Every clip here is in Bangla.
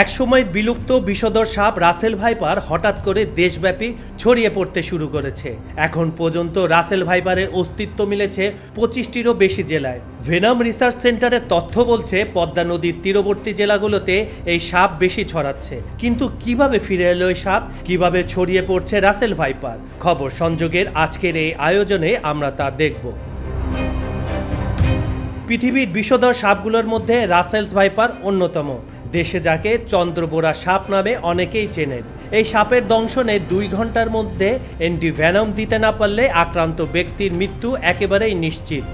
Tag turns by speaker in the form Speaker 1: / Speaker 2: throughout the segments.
Speaker 1: একসময় বিলুপ্ত বিষধর সাপ রাসেল ভাইপার হঠাৎ করে দেশব্যাপী ছড়িয়ে পড়তে শুরু করেছে। এখন পর্যন্ত রাসেল ভাইপারের অস্তিত্ব মিলেছে 25টিরও বেশি জেলায়। ভেনাম রিসার্চ সেন্টারের তথ্য বলছে পদ্মা নদীর তীরবর্তী জেলাগুলোতে এই সাপ বেশি ছড়াচ্ছে। কিন্তু কিভাবে ফিরে এলো এই সাপ, কিভাবে ছড়িয়ে পড়ছে রাসেল ভাইপার? খবর সংযোগের আজকের এই আয়োজনে আমরা তা দেখব। পৃথিবীর বিষধর সাপগুলোর মধ্যে রাসেলস ভাইপার অন্যতম। দেশে যাকে চন্দ্রবোরা সাপ নামে অনেকেই চেনেন। এই সাপের দংশনে 2 ঘন্টার মধ্যে অ্যান্টিভেনম দিতে না পারলে আক্রান্ত ব্যক্তির মৃত্যু একেবারেই নিশ্চিত।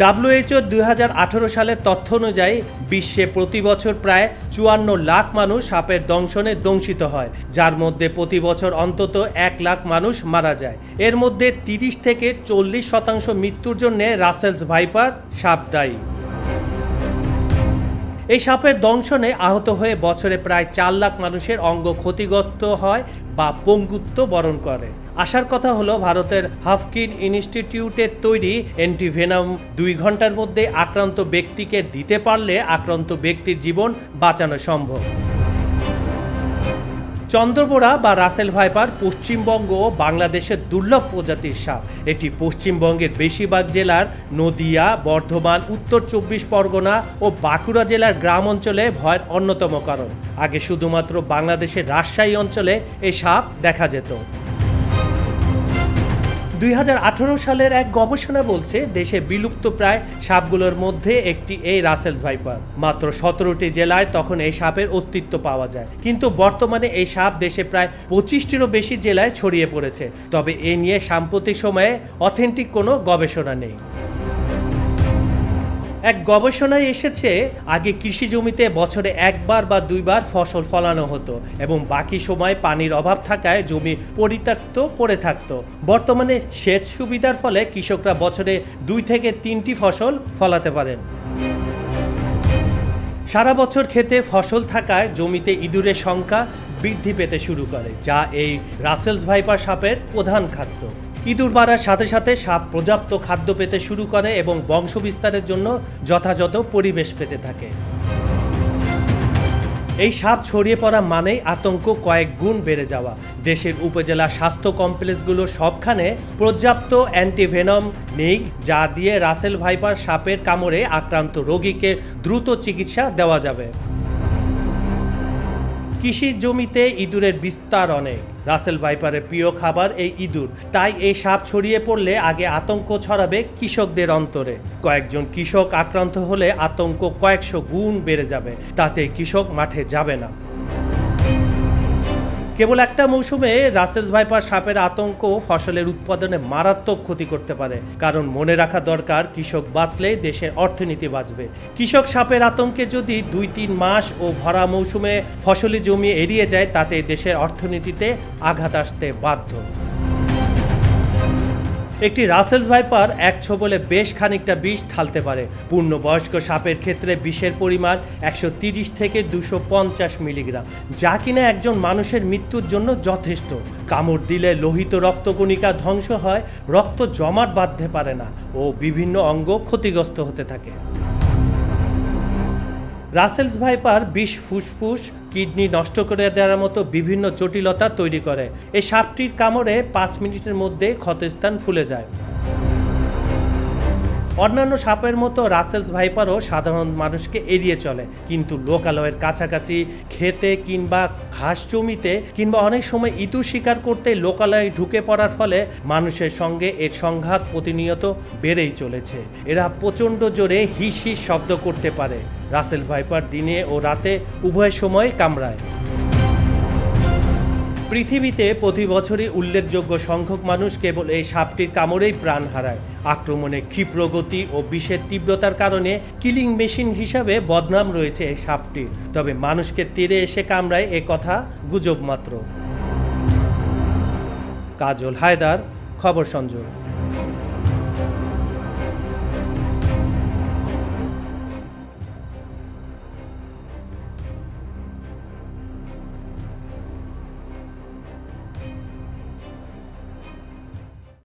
Speaker 1: WHO 2018 সালের তথ্য অনুযায়ী বিশ্বে প্রতি বছর প্রায় 54 লাখ মানুষ সাপের দংশনে দংশিত হয়, যার মধ্যে প্রতি বছর অন্তত 1 লাখ মানুষ মারা যায়। এর মধ্যে 30 থেকে 40% মৃত্যুর জন্য রাসেলস ভাইপার সাপ দায়ী। এই সাপের দংশনে আহত হয়ে বছরে প্রায় 4 লাখ মানুষের অঙ্গ ক্ষতিগ্রস্ত হয় বা পঙ্গুত্ব বরণ করে। আসার কথা হলো ভারতের হাফকিন ইনস্টিটিউটের তৈরি অ্যান্টিভেনম 2 ঘন্টার মধ্যে আক্রান্ত ব্যক্তিকে দিতে পারলে আক্রান্ত ব্যক্তির জীবন বাঁচানো সম্ভব। চন্দ্রবোরা বা রাসেল ভাইপার পশ্চিমবঙ্গ ও বাংলাদেশের দুর্লভ প্রজাতির সাপ। এটি পশ্চিমবঙ্গের বেশিরভাগ জেলার নদিয়া, বর্ধমান, উত্তর 24 পরগনা ও বাঁকুড়া জেলার গ্রাম অঞ্চলে ভয়ের অন্যতম কারণ। আগে শুধুমাত্র বাংলাদেশের রাজশাহী অঞ্চলে এই সাপ দেখা যেত। 2018 সালের এক গবেষণা বলছে দেশে বিলুপ্ত প্রায় সাপগুলোর মধ্যে একটি এই রাসেলস ভাইপার। মাত্র 17টি জেলায় তখন এই সাপের অস্তিত্ব পাওয়া যায়, কিন্তু বর্তমানে এই সাপ দেশে প্রায় 25টিরও বেশি জেলায় ছড়িয়ে পড়েছে। তবে এ নিয়ে সাম্প্রতিক সময়ে অথেন্টিক কোনো গবেষণা নেই। এক গবেষণায় এসেছে আগে কৃষি জমিতে বছরে 1 বার বা 2 বার ফসল ফলানো হতো এবং বাকি সময় পানির অভাব থাকায় জমি পরিত্যক্ত পড়ে থাকতো। বর্তমানে সেচ সুবিধার ফলে কৃষকরা বছরে 2 থেকে 3টি ফসল ফলাতে পারেন। সারা বছর খেতে ফসল থাকায় জমিতে ইঁদুরের সংখ্যা বৃদ্ধি পেতে শুরু করে, যা এই রাসেলস ভাইপার সাপের প্রধান খাদ্য। ইঁদুর বাড়ার সাথে সাথে সাপ পর্যাপ্ত খাদ্য পেতে শুরু করে এবং বংশবিস্তারের জন্য যথাযথ পরিবেশ পেতে থাকে। এই সাপ ছড়িয়ে পড়া মানেই আতঙ্ক কয়েক গুণ বেড়ে যাওয়া। দেশের উপজেলা স্বাস্থ্য কমপ্লেক্সগুলো সবখানে পর্যাপ্ত অ্যান্টিভেনম নেই, যা দিয়ে রাসেল ভাইপার সাপের কামড়ে আক্রান্ত রোগীকে দ্রুত চিকিৎসা দেওয়া যাবে। কৃষি জমিতে ইঁদুরের বিস্তার অনেক। রাসেল ভাইপারের প্রিয় খাবার এই ইঁদুর, তাই এই সাপ ছড়িয়ে পড়লে আগে আতঙ্ক ছড়াবে কৃষকদের অন্তরে। কয়েকজন কৃষক আক্রান্ত হলে আতঙ্ক কয়েকশো গুণ বেড়ে যাবে, তাতে কৃষক মাঠে যাবে না। কেবল একটা মৌসুমে রাসেলস ভাইপার সাপের আতঙ্ক ফসলের উৎপাদনে মারাত্মক ক্ষতি করতে পারে। কারণ মনে রাখা দরকার, কৃষক বাঁচলে দেশের অর্থনীতি বাঁচবে। কৃষক সাপের আতঙ্কে যদি 2-3 মাস ও ভরা মৌসুমে ফসলি জমি এড়িয়ে যায়, তাতে দেশের অর্থনীতিতে আঘাত আসতে বাধ্য। একটি রাসেলস ভাইপার এক ছোবলে বেশ খানিকটা বিষ ঢালতে পারে। পূর্ণবয়স্ক সাপের ক্ষেত্রে বিষের পরিমাণ 130 থেকে 250 মিলিগ্রাম, যা কিনা একজন মানুষের মৃত্যুর জন্য যথেষ্ট। কামড় দিলে লোহিত রক্তকণিকা ধ্বংস হয়, রক্ত জমাট বাঁধতে পারে না ও বিভিন্ন অঙ্গ ক্ষতিগ্রস্ত হতে থাকে। রাসেলস ভাইপার বিষ ফুসফুস, কিডনি নষ্ট করে দেওয়ার মতো বিভিন্ন জটিলতা তৈরি করে। এই সাপটির কামড়ে 5 মিনিটের মধ্যে ক্ষতস্থান ফুলে যায়। অন্যান্য সাপের মতো রাসেলস ভাইপারও সাধারণ মানুষকে এড়িয়ে চলে, কিন্তু লোকালয়ের কাছাকাছি খেতে কিংবা ঘাস জমিতে কিংবা অনেক সময় ইঁদুর শিকার করতে লোকালয়ে ঢুকে পড়ার ফলে মানুষের সঙ্গে এর সংঘাত প্রতিনিয়ত বেড়েই চলেছে। এরা প্রচণ্ড জোরে হিস হিস শব্দ করতে পারে। রাসেল ভাইপার দিনে ও রাতে উভয় সময় কামড়ায়। পৃথিবীতে প্রতি বছরই উল্লেখযোগ্য সংখ্যক মানুষ কেবল এই সাপটির কামড়েই প্রাণ হারায়। আক্রমণে ক্ষিপ্র গতি ও বিষের তীব্রতার কারণে কিলিং মেশিন হিসাবে বদনাম রয়েছে এই সাপটির। তবে মানুষকে তীরে এসে কামড়ায় এ কথা গুজব মাত্র। কাজল হায়দার, খবর সংযোগ।